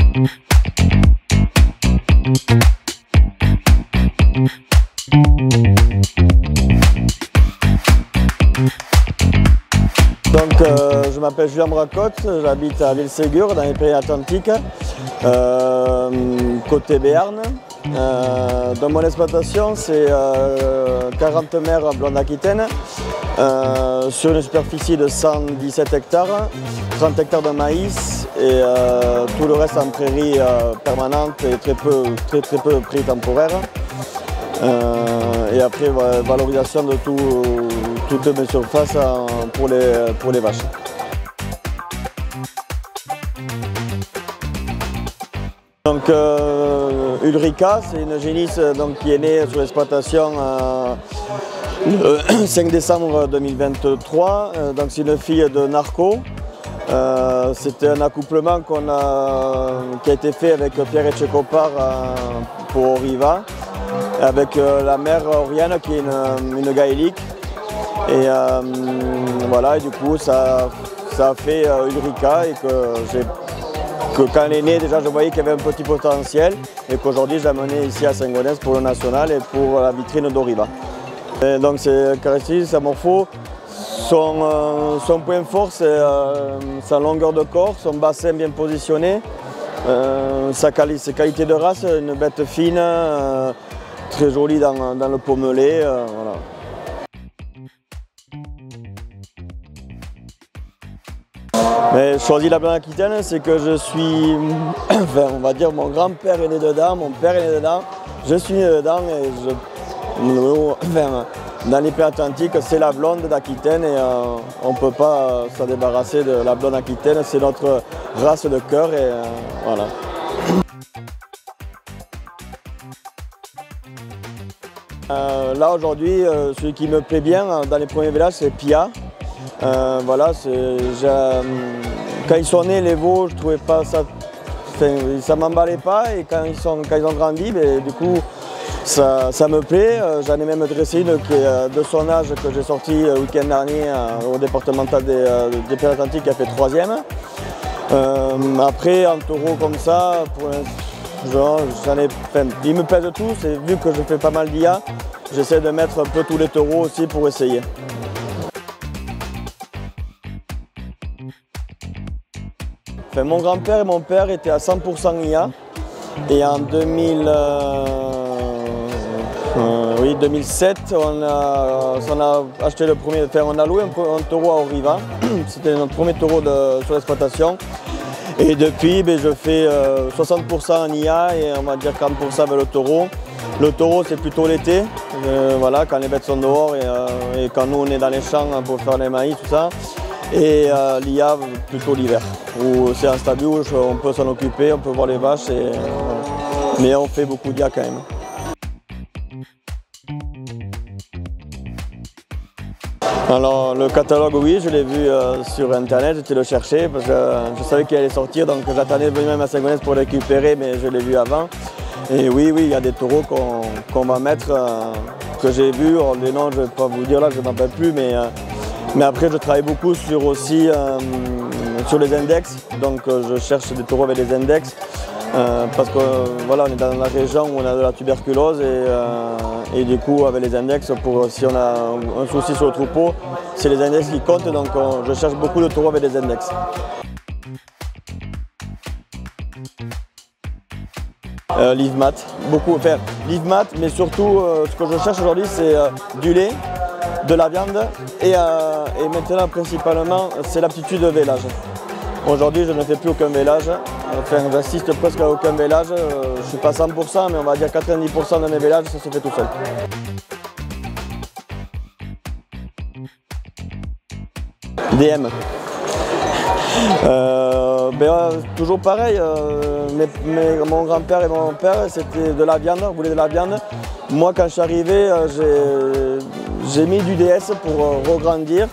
Donc, je m'appelle Julien Bracotte, j'habite à Ville-Ségur dans les Pyrénées-Atlantiques, côté Béarn. Dans mon exploitation, c'est 40 mères blondes aquitaines sur une superficie de 117 hectares, 30 hectares de maïs et tout le reste en prairie permanente et très peu de prairie temporaire. Et après, valorisation de toutes mes surfaces pour les vaches. Donc Ulrika, c'est une génisse qui est née sur l'exploitation le 5 décembre 2023. Donc c'est une fille de narco. C'était un accouplement qui a été fait avec Pierre Etchekopar pour Oriva, avec la mère Oriane qui est une gaélique. Et voilà, et du coup ça a fait Ulrika et que quand elle est née, déjà je voyais qu'il y avait un petit potentiel et qu'aujourd'hui je l'ai amenée ici à Saint-Gaudens pour le national et pour la vitrine d'Oriva. Donc c'est caractéristique, sa morpho, son point fort c'est sa longueur de corps, son bassin bien positionné, ses qualités de race, une bête fine, très jolie dans le pommelé. Voilà. Mais choisi la blonde aquitaine, c'est que je suis, enfin, on va dire, mon grand-père est né dedans, mon père est né dedans, je suis né dedans et dans les Pyrénées-Atlantiques, c'est la blonde d'Aquitaine et on ne peut pas s'en débarrasser de la blonde aquitaine, c'est notre race de cœur et voilà. Là aujourd'hui, celui qui me plaît bien dans les premiers vélages, c'est Pia. Voilà, quand ils sont nés, les veaux, je trouvais pas ça, ça m'emballait pas et quand ils ont grandi, du coup, ça me plaît. J'en ai même dressé une qui est de son âge que j'ai sorti le week-end dernier au départemental des Pyrénées-Atlantiques qui a fait 3e. Après, en taureau comme ça, ils me plaisent tous et vu que je fais pas mal d'IA, j'essaie de mettre un peu tous les taureaux aussi pour essayer. Enfin, mon grand-père et mon père étaient à 100% IA et en 2007, on a acheté le premier, enfin, on a loué un taureau à Oriva, c'était notre premier taureau sur l'exploitation. Et depuis, je fais 60% en IA et on va dire 40% avec le taureau. Le taureau, c'est plutôt l'été, voilà, quand les bêtes sont dehors et quand nous on est dans les champs pour faire les maïs, tout ça. Et l'IA plutôt l'hiver, où c'est un stade où on peut s'en occuper, on peut voir les vaches, mais on fait beaucoup d'IA quand même. Alors le catalogue, oui, je l'ai vu sur internet, j'étais le chercher parce que je savais qu'il allait sortir, donc j'attendais de venir même à Saint-Gaudens pour le récupérer, mais je l'ai vu avant. Et oui, il y a des taureaux qu'on va mettre, que j'ai vus, les noms je ne vais pas vous dire là, je ne m'en rappelle plus, mais après je travaille beaucoup sur les index, donc je cherche des taureaux avec des index. Parce que voilà, on est dans la région où on a de la tuberculose et du coup avec les index, si on a un souci sur le troupeau, c'est les index qui comptent, donc je cherche beaucoup de taureaux avec des index. Live mat, beaucoup, enfin live mat, mais surtout ce que je cherche aujourd'hui c'est du lait, de la viande et maintenant principalement c'est l'aptitude de vélage. Aujourd'hui je ne fais plus aucun vélage, enfin j'assiste presque à aucun vélage, je ne suis pas 100% mais on va dire 90% de mes vélages ça se fait tout seul. DM. Toujours pareil, mon grand-père et mon père c'était de la viande, voulaient de la viande. Moi quand je suis arrivé, j'ai mis du DS pour regrandir.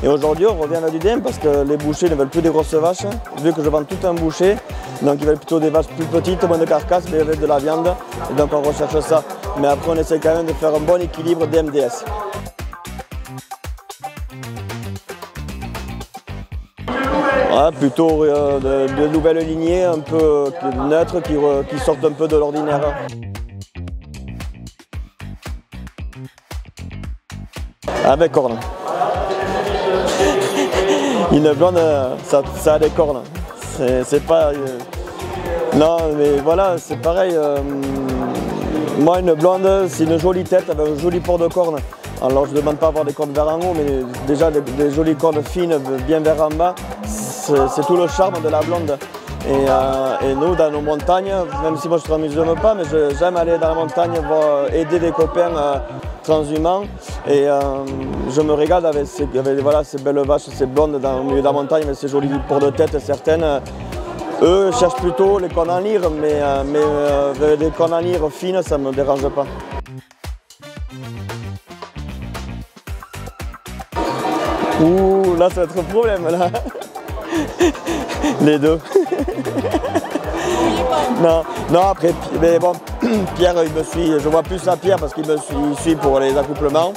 Et aujourd'hui on revient à du DM parce que les bouchers ne veulent plus des grosses vaches, vu que je vends tout un boucher, donc ils veulent plutôt des vaches plus petites, moins de carcasses, mais avec de la viande, et donc on recherche ça. Mais après on essaie quand même de faire un bon équilibre DM-DS. Ouais, plutôt de nouvelles lignées un peu neutres qui sortent un peu de l'ordinaire. Avec cornes. Une blonde, ça a des cornes. C'est pas. Non, mais voilà, c'est pareil. Moi, une blonde, c'est une jolie tête avec un joli port de cornes. Alors, je ne demande pas avoir des cornes vers en haut, mais déjà des jolies cornes fines, bien vers en bas, c'est tout le charme de la blonde. Et nous, dans nos montagnes, même si moi je ne transhumane pas, mais j'aime aller dans la montagne, aider des copains transhumants. Et je me régale avec ces belles vaches, ces blondes dans le milieu de la montagne, avec ces jolis ports de tête certaines. Eux cherchent plutôt les cornes en lyre, mais des cornes en lyre fines, ça ne me dérange pas. Ouh, là ça va être un problème là. Les deux. Non, après, mais bon, Pierre, il me suit, je vois plus la Pierre parce qu'il me suit pour les accouplements.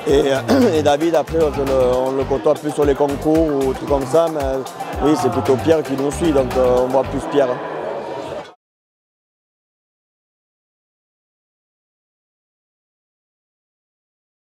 Et David, après, on le côtoie plus sur les concours ou tout comme ça, mais oui, c'est plutôt Pierre qui nous suit, donc on voit plus Pierre.